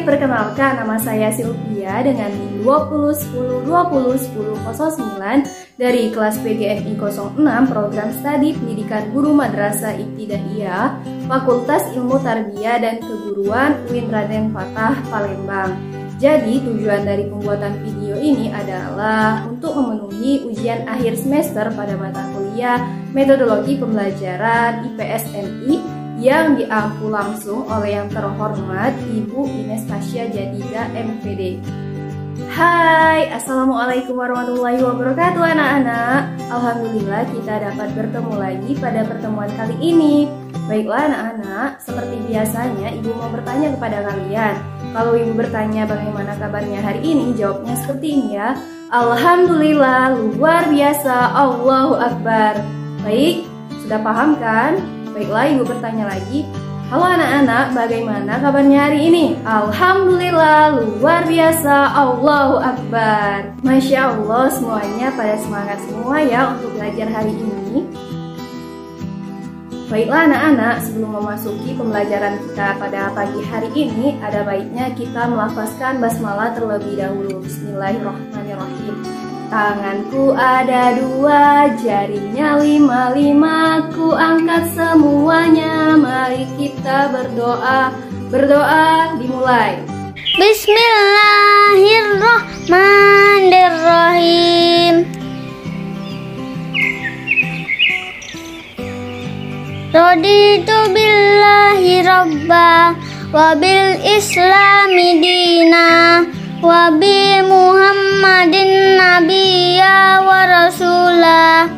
perkenalkan nama saya Sylvia dengan NIM 2010201009 dari kelas PGMI 06 Program Studi Pendidikan Guru Madrasah Ibtidaiyah Fakultas Ilmu Tarbiyah dan Keguruan UIN Raden Fatah Palembang. Jadi tujuan dari pembuatan video ini adalah untuk memenuhi ujian akhir semester pada mata kuliah Metodologi Pembelajaran IPS MI yang diampu langsung oleh yang terhormat Ibu Ines Tasya Jadida MPD. Hai, Assalamualaikum warahmatullahi wabarakatuh anak-anak. Alhamdulillah kita dapat bertemu lagi pada pertemuan kali ini. Baiklah anak-anak, seperti biasanya Ibu mau bertanya kepada kalian. Kalau Ibu bertanya bagaimana kabarnya hari ini, jawabnya seperti ini ya. Alhamdulillah, luar biasa, Allahu Akbar. Baik, sudah paham kan? Baiklah, Ibu bertanya lagi. Halo anak-anak, bagaimana kabarnya hari ini? Alhamdulillah, luar biasa, Allahu Akbar. Masya Allah, semuanya pada semangat semua ya untuk belajar hari ini. Baiklah anak-anak, sebelum memasuki pembelajaran kita pada pagi hari ini, ada baiknya kita melafazkan basmalah terlebih dahulu. Bismillahirrahmanirrahim. Tanganku ada 2, jarinya 5, ku angkat semuanya. Mari kita berdoa. Berdoa dimulai. Bismillahirrahmanirrahim. Raditu billahi rabba wa bil islami dina wa bi Muhammadin nabiyya wa rasulah.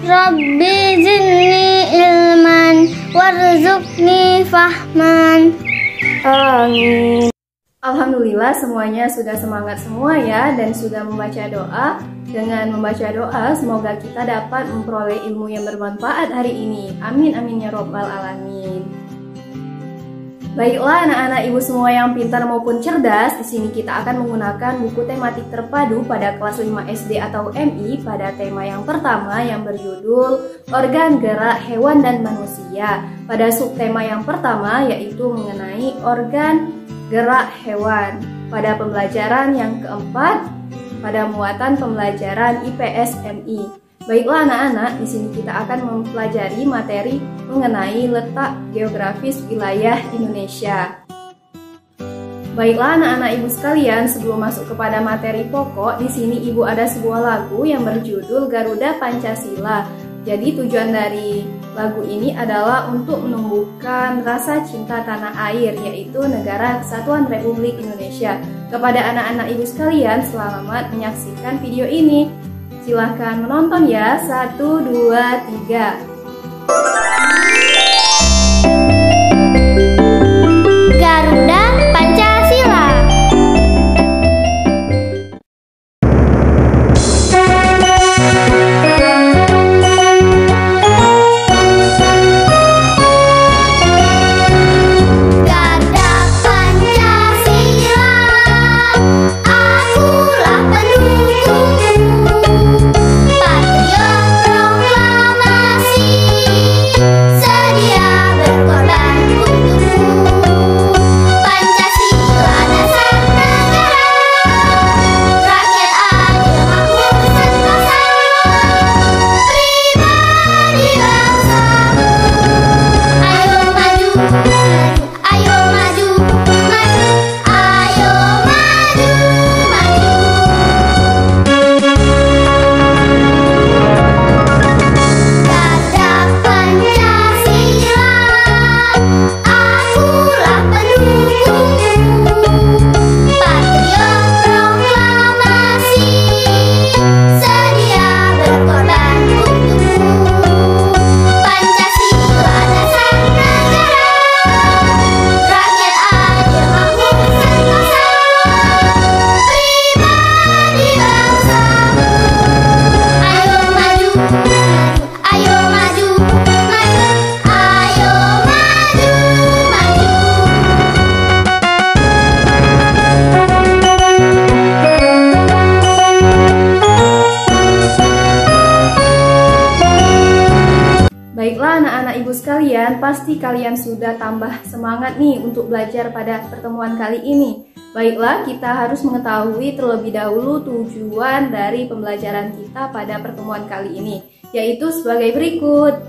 Rabbi zidni ilman warzuqni fahman. Amin. Alhamdulillah semuanya sudah semangat semua ya dan sudah membaca doa. Dengan membaca doa semoga kita dapat memperoleh ilmu yang bermanfaat hari ini. Amin amin ya robbal alamin. Baiklah anak-anak ibu semua yang pintar maupun cerdas, di sini kita akan menggunakan buku tematik terpadu pada kelas 5 SD atau MI pada tema yang pertama yang berjudul Organ Gerak Hewan dan Manusia. Pada subtema yang pertama yaitu mengenai organ gerak hewan. Pada pembelajaran yang keempat pada muatan pembelajaran IPS MI. Baiklah anak-anak, di sini kita akan mempelajari materi mengenai letak geografis wilayah Indonesia. Baiklah anak-anak ibu sekalian, sebelum masuk kepada materi pokok, di sini ibu ada sebuah lagu yang berjudul Garuda Pancasila. Jadi tujuan dari lagu ini adalah untuk menumbuhkan rasa cinta tanah air, yaitu Negara Kesatuan Republik Indonesia. Kepada anak-anak ibu sekalian, selamat menyaksikan video ini. Silahkan menonton ya. 1, 2, 3. Garuda Pancasila. Pancasila anak-anak ibu sekalian, pasti kalian sudah tambah semangat nih untuk belajar pada pertemuan kali ini. Baiklah, kita harus mengetahui terlebih dahulu tujuan dari pembelajaran kita pada pertemuan kali ini, yaitu sebagai berikut.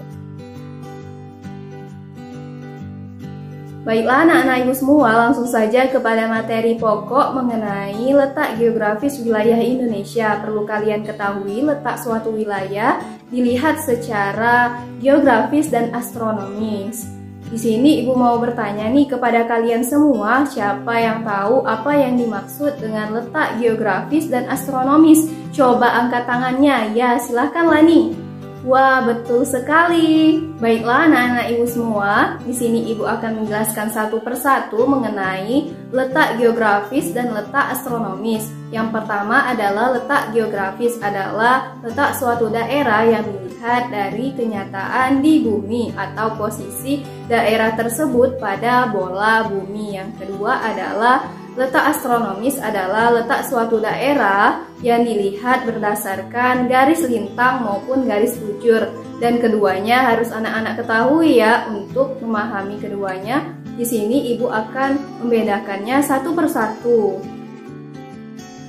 Baiklah anak-anak ibu semua, langsung saja kepada materi pokok mengenai letak geografis wilayah Indonesia. Perlu kalian ketahui, letak suatu wilayah dilihat secara geografis dan astronomis. Di sini ibu mau bertanya nih kepada kalian semua, siapa yang tahu apa yang dimaksud dengan letak geografis dan astronomis? Coba angkat tangannya, ya silahkanlah nih. Wah, betul sekali. Baiklah anak-anak ibu semua, di sini ibu akan menjelaskan satu persatu mengenai letak geografis dan letak astronomis. Yang pertama adalah letak geografis adalah letak suatu daerah yang dilihat dari kenyataan di bumi atau posisi daerah tersebut pada bola bumi. Yang kedua adalah letak astronomis adalah letak suatu daerah yang dilihat berdasarkan garis lintang maupun garis bujur. Dan keduanya harus anak-anak ketahui ya. Untuk memahami keduanya, di sini ibu akan membedakannya satu persatu.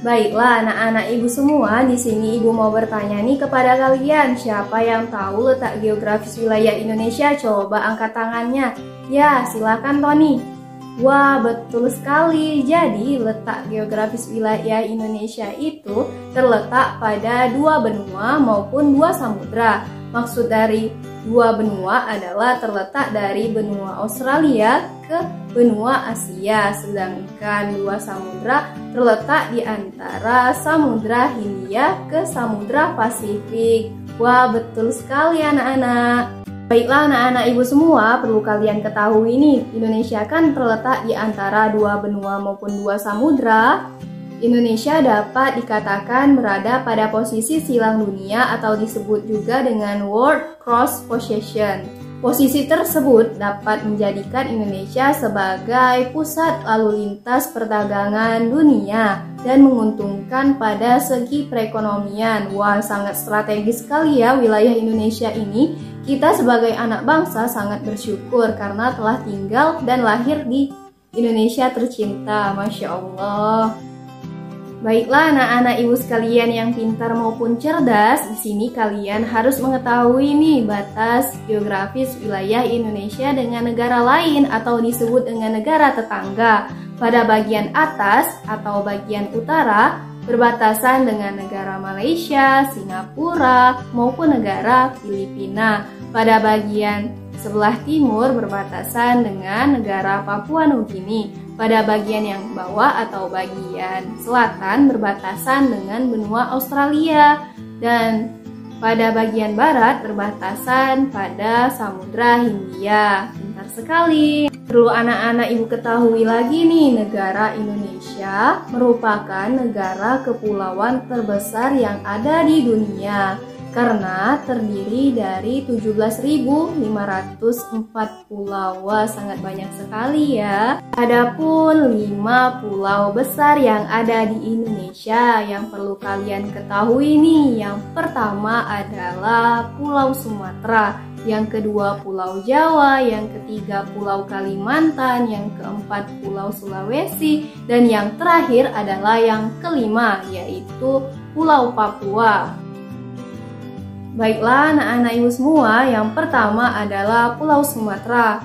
Baiklah anak-anak ibu semua, di sini ibu mau bertanya nih kepada kalian, siapa yang tahu letak geografis wilayah Indonesia? Coba angkat tangannya. Ya, silakan Tony. Wah, betul sekali. Jadi, letak geografis wilayah Indonesia itu terletak pada dua benua maupun dua samudra. Maksud dari dua benua adalah terletak dari benua Australia ke benua Asia, sedangkan dua samudra terletak di antara Samudra Hindia ke Samudra Pasifik. Wah, betul sekali anak-anak. Baiklah anak-anak ibu semua, perlu kalian ketahui nih, Indonesia kan terletak di antara dua benua maupun dua samudra. Indonesia dapat dikatakan berada pada posisi silang dunia atau disebut juga dengan World Cross Possession. Posisi tersebut dapat menjadikan Indonesia sebagai pusat lalu lintas perdagangan dunia dan menguntungkan pada segi perekonomian. Wah, sangat strategis sekali ya wilayah Indonesia ini. Kita sebagai anak bangsa sangat bersyukur karena telah tinggal dan lahir di Indonesia tercinta. Masya Allah. Baiklah anak-anak ibu sekalian yang pintar maupun cerdas, di sini kalian harus mengetahui nih batas geografis wilayah Indonesia dengan negara lain atau disebut dengan negara tetangga. Pada bagian atas atau bagian utara berbatasan dengan negara Malaysia, Singapura, maupun negara Filipina. Pada bagian sebelah timur berbatasan dengan negara Papua Nugini. Pada bagian yang bawah atau bagian selatan berbatasan dengan benua Australia. Dan pada bagian barat berbatasan pada Samudra Hindia. Pintar sekali. Perlu anak-anak ibu ketahui lagi nih, negara Indonesia merupakan negara kepulauan terbesar yang ada di dunia karena terdiri dari 17.504 pulau. Wah, sangat banyak sekali ya. Adapun 5 pulau besar yang ada di Indonesia yang perlu kalian ketahui nih. Yang pertama adalah Pulau Sumatera, yang kedua Pulau Jawa, yang ketiga Pulau Kalimantan, yang keempat Pulau Sulawesi, dan yang terakhir adalah yang kelima, yaitu Pulau Papua. Baiklah anak-anak ibu semua, yang pertama adalah Pulau Sumatera.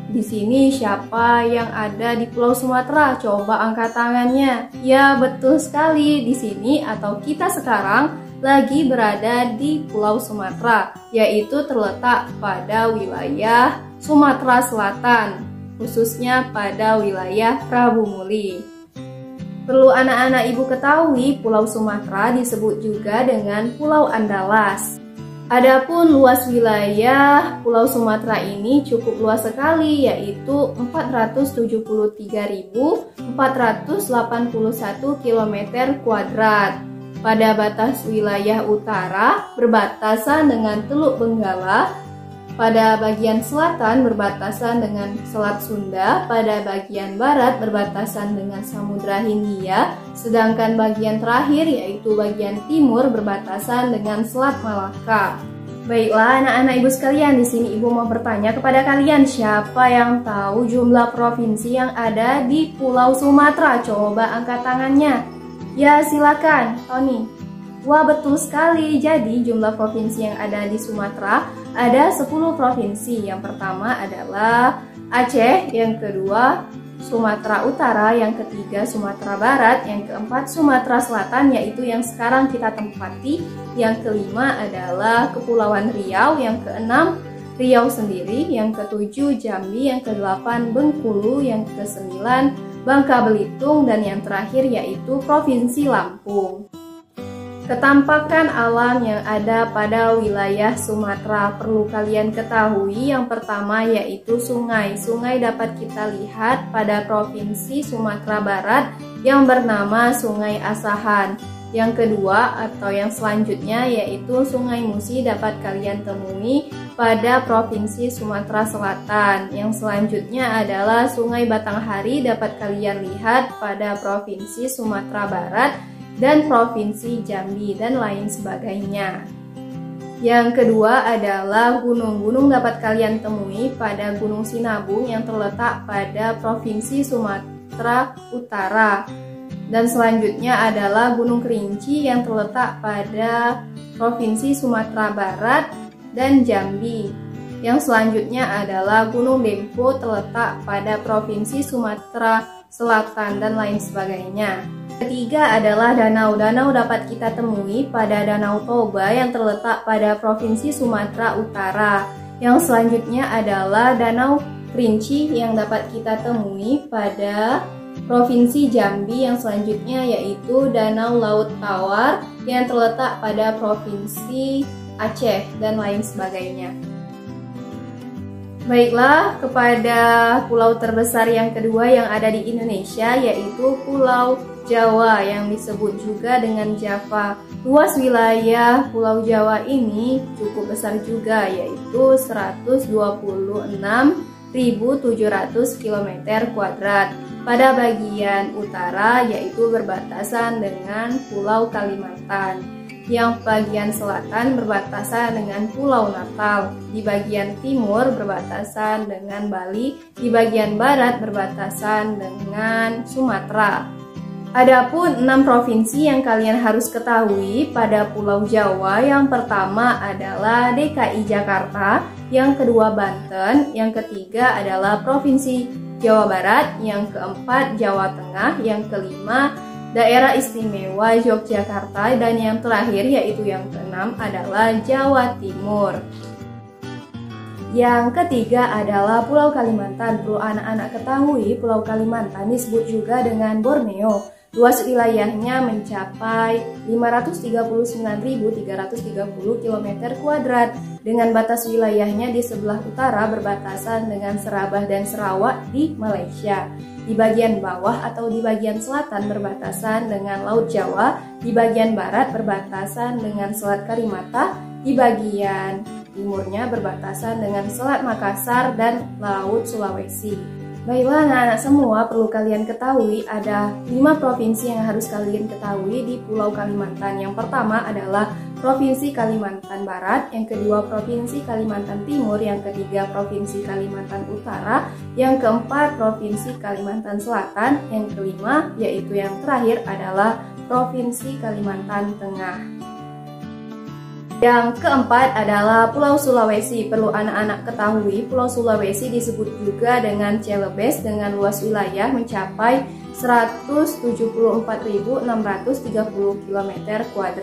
Di sini siapa yang ada di Pulau Sumatera? Coba angkat tangannya. Ya, betul sekali. Di sini atau kita sekarang lagi berada di Pulau Sumatera, yaitu terletak pada wilayah Sumatera Selatan, khususnya pada wilayah Prabu Muli. Perlu anak-anak ibu ketahui, Pulau Sumatera disebut juga dengan Pulau Andalas. Adapun luas wilayah Pulau Sumatera ini cukup luas sekali, yaitu 473.481 km². Pada batas wilayah utara berbatasan dengan Teluk Benggala, pada bagian selatan berbatasan dengan Selat Sunda, pada bagian barat berbatasan dengan Samudra Hindia, sedangkan bagian terakhir yaitu bagian timur berbatasan dengan Selat Malaka. Baiklah anak-anak ibu sekalian, di sini ibu mau bertanya kepada kalian, siapa yang tahu jumlah provinsi yang ada di Pulau Sumatera? Coba angkat tangannya. Ya silakan, Tony. Wah betul sekali, jadi jumlah provinsi yang ada di Sumatera ada 10 provinsi. Yang pertama adalah Aceh, yang kedua Sumatera Utara, yang ketiga Sumatera Barat, yang keempat Sumatera Selatan yaitu yang sekarang kita tempati, yang kelima adalah Kepulauan Riau, yang keenam Riau sendiri, yang ketujuh Jambi, yang kedelapan Bengkulu, yang kesembilan Bangka Belitung, dan yang terakhir yaitu Provinsi Lampung. Ketampakan alam yang ada pada wilayah Sumatera perlu kalian ketahui. Yang pertama yaitu sungai. Sungai dapat kita lihat pada Provinsi Sumatera Barat yang bernama Sungai Asahan. Yang kedua atau yang selanjutnya yaitu Sungai Musi dapat kalian temui pada Provinsi Sumatera Selatan. Yang selanjutnya adalah Sungai Batanghari dapat kalian lihat pada Provinsi Sumatera Barat dan Provinsi Jambi dan lain sebagainya. Yang kedua adalah gunung-gunung dapat kalian temui pada Gunung Sinabung yang terletak pada Provinsi Sumatera Utara. Dan selanjutnya adalah Gunung Kerinci yang terletak pada Provinsi Sumatera Barat dan Jambi. Yang selanjutnya adalah Gunung Dempo terletak pada Provinsi Sumatera Selatan dan lain sebagainya. Ketiga adalah danau. Danau dapat kita temui pada Danau Toba yang terletak pada Provinsi Sumatera Utara. Yang selanjutnya adalah Danau Kerinci yang dapat kita temui pada Provinsi Jambi. Yang selanjutnya yaitu Danau Laut Tawar yang terletak pada Provinsi Aceh dan lain sebagainya. Baiklah, kepada pulau terbesar yang kedua yang ada di Indonesia yaitu Pulau Jawa yang disebut juga dengan Java. Luas wilayah Pulau Jawa ini cukup besar juga yaitu 126.700 km². Pada bagian utara yaitu berbatasan dengan Pulau Kalimantan. Yang bagian selatan berbatasan dengan Pulau Natal, di bagian timur berbatasan dengan Bali, di bagian barat berbatasan dengan Sumatera. Adapun 6 provinsi yang kalian harus ketahui pada Pulau Jawa, yang pertama adalah DKI Jakarta, yang kedua Banten, yang ketiga adalah Provinsi Jawa Barat, yang keempat Jawa Tengah, yang kelima Daerah Istimewa Yogyakarta, dan yang terakhir yaitu yang keenam adalah Jawa Timur. Yang ketiga adalah Pulau Kalimantan. Perlu anak-anak ketahui, Pulau Kalimantan disebut juga dengan Borneo. Luas wilayahnya mencapai 539.330 km², dengan batas wilayahnya di sebelah utara berbatasan dengan Sabah dan Sarawak di Malaysia. Di bagian bawah atau di bagian selatan berbatasan dengan Laut Jawa, di bagian barat berbatasan dengan Selat Karimata, di bagian timurnya berbatasan dengan Selat Makassar dan Laut Sulawesi. Baiklah anak-anak semua, perlu kalian ketahui ada 5 provinsi yang harus kalian ketahui di Pulau Kalimantan. Yang pertama adalah Provinsi Kalimantan Barat, yang kedua Provinsi Kalimantan Timur, yang ketiga Provinsi Kalimantan Utara, yang keempat Provinsi Kalimantan Selatan, yang kelima yaitu yang terakhir adalah Provinsi Kalimantan Tengah. Yang keempat adalah Pulau Sulawesi. Perlu anak-anak ketahui, Pulau Sulawesi disebut juga dengan Celebes dengan luas wilayah mencapai 174.630 km².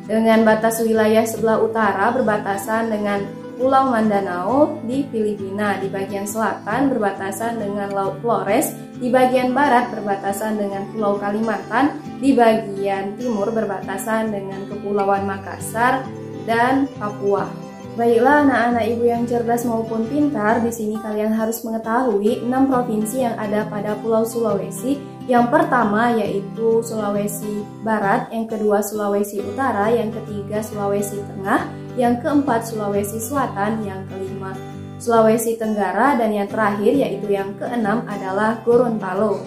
Dengan batas wilayah sebelah utara berbatasan dengan Pulau Mindanao di Filipina, di bagian selatan berbatasan dengan Laut Flores, di bagian barat berbatasan dengan Pulau Kalimantan, di bagian timur berbatasan dengan Kepulauan Makassar dan Papua. Baiklah anak-anak ibu yang cerdas maupun pintar, di sini kalian harus mengetahui 6 provinsi yang ada pada Pulau Sulawesi. Yang pertama yaitu Sulawesi Barat, yang kedua Sulawesi Utara, yang ketiga Sulawesi Tengah, yang keempat Sulawesi Selatan, yang kelima Sulawesi Tenggara, dan yang terakhir yaitu yang keenam adalah Gorontalo.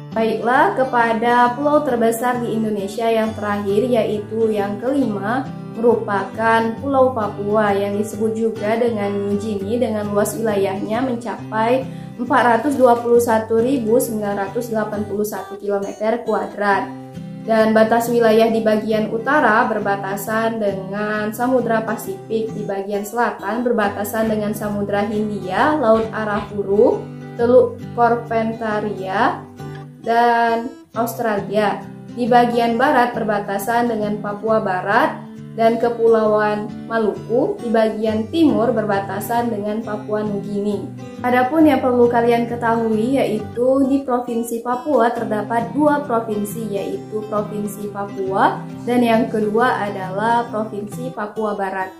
Baiklah, kepada pulau terbesar di Indonesia yang terakhir yaitu yang kelima merupakan Pulau Papua yang disebut juga dengan New Guinea dengan luas wilayahnya mencapai 421.981 km². Dan batas wilayah di bagian utara berbatasan dengan Samudra Pasifik, di bagian selatan berbatasan dengan Samudra Hindia, Laut Arafuru, Teluk Carpentaria, dan Australia. Di bagian barat berbatasan dengan Papua Barat dan Kepulauan Maluku. Di bagian timur berbatasan dengan Papua Nugini. Adapun yang perlu kalian ketahui yaitu di Provinsi Papua terdapat 2 provinsi, yaitu Provinsi Papua dan yang kedua adalah Provinsi Papua Barat.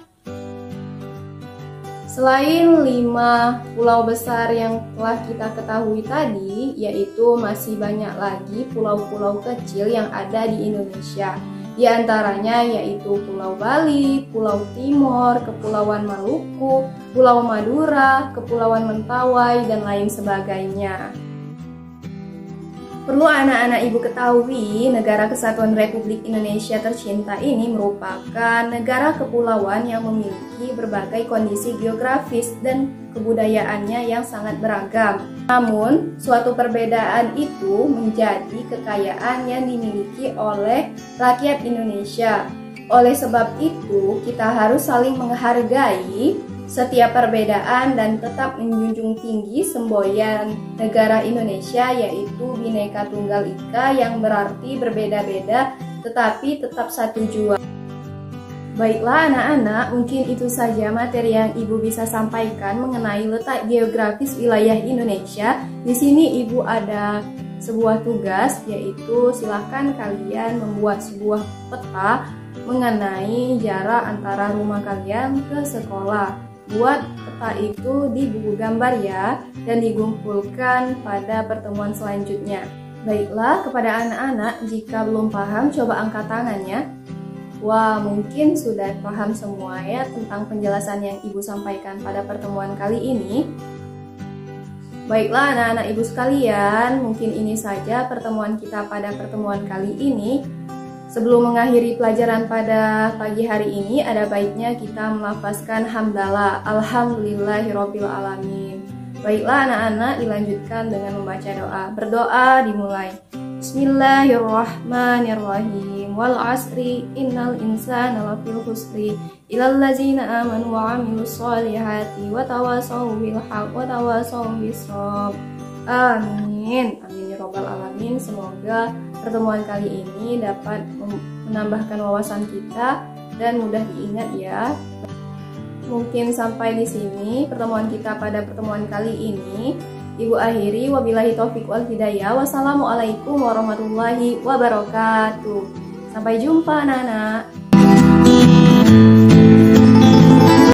Selain 5 pulau besar yang telah kita ketahui tadi, yaitu masih banyak lagi pulau-pulau kecil yang ada di Indonesia. Di antaranya yaitu Pulau Bali, Pulau Timor, Kepulauan Maluku, Pulau Madura, Kepulauan Mentawai, dan lain sebagainya. Perlu anak-anak ibu ketahui, Negara Kesatuan Republik Indonesia tercinta ini merupakan negara kepulauan yang memiliki berbagai kondisi geografis dan kebudayaannya yang sangat beragam. Namun, suatu perbedaan itu menjadi kekayaan yang dimiliki oleh rakyat Indonesia. Oleh sebab itu, kita harus saling menghargai setiap perbedaan dan tetap menjunjung tinggi semboyan negara Indonesia, yaitu Bhinneka Tunggal Ika, yang berarti berbeda-beda tetapi tetap satu jua. Baiklah anak-anak, mungkin itu saja materi yang Ibu bisa sampaikan mengenai letak geografis wilayah Indonesia. Di sini Ibu ada sebuah tugas, yaitu silakan kalian membuat sebuah peta mengenai jarak antara rumah kalian ke sekolah. Buat peta itu di buku gambar ya, dan dikumpulkan pada pertemuan selanjutnya. Baiklah, kepada anak-anak, jika belum paham coba angkat tangannya. Wah, mungkin sudah paham semua ya tentang penjelasan yang Ibu sampaikan pada pertemuan kali ini. Baiklah anak-anak Ibu sekalian, mungkin ini saja pertemuan kita pada pertemuan kali ini. Sebelum mengakhiri pelajaran pada pagi hari ini, ada baiknya kita melafazkan hamdalah, alhamdulillahirabbil alamin. Baiklah anak-anak, dilanjutkan dengan membaca doa. Berdoa dimulai. Bismillahirrahmanirrahim. Wal asri innal insana lafil khusri illal ladzina amanu wa amilus solihati wa tawassaw bil haqq wa tawassaw bis sabr. Amin. Amin ya rabbal alamin. Semoga pertemuan kali ini dapat menambahkan wawasan kita dan mudah diingat ya. Mungkin sampai di sini pertemuan kita pada pertemuan kali ini. Ibu akhiri, wabillahi taufiq wal hidayah. Wassalamualaikum warahmatullahi wabarakatuh. Sampai jumpa anak-anak.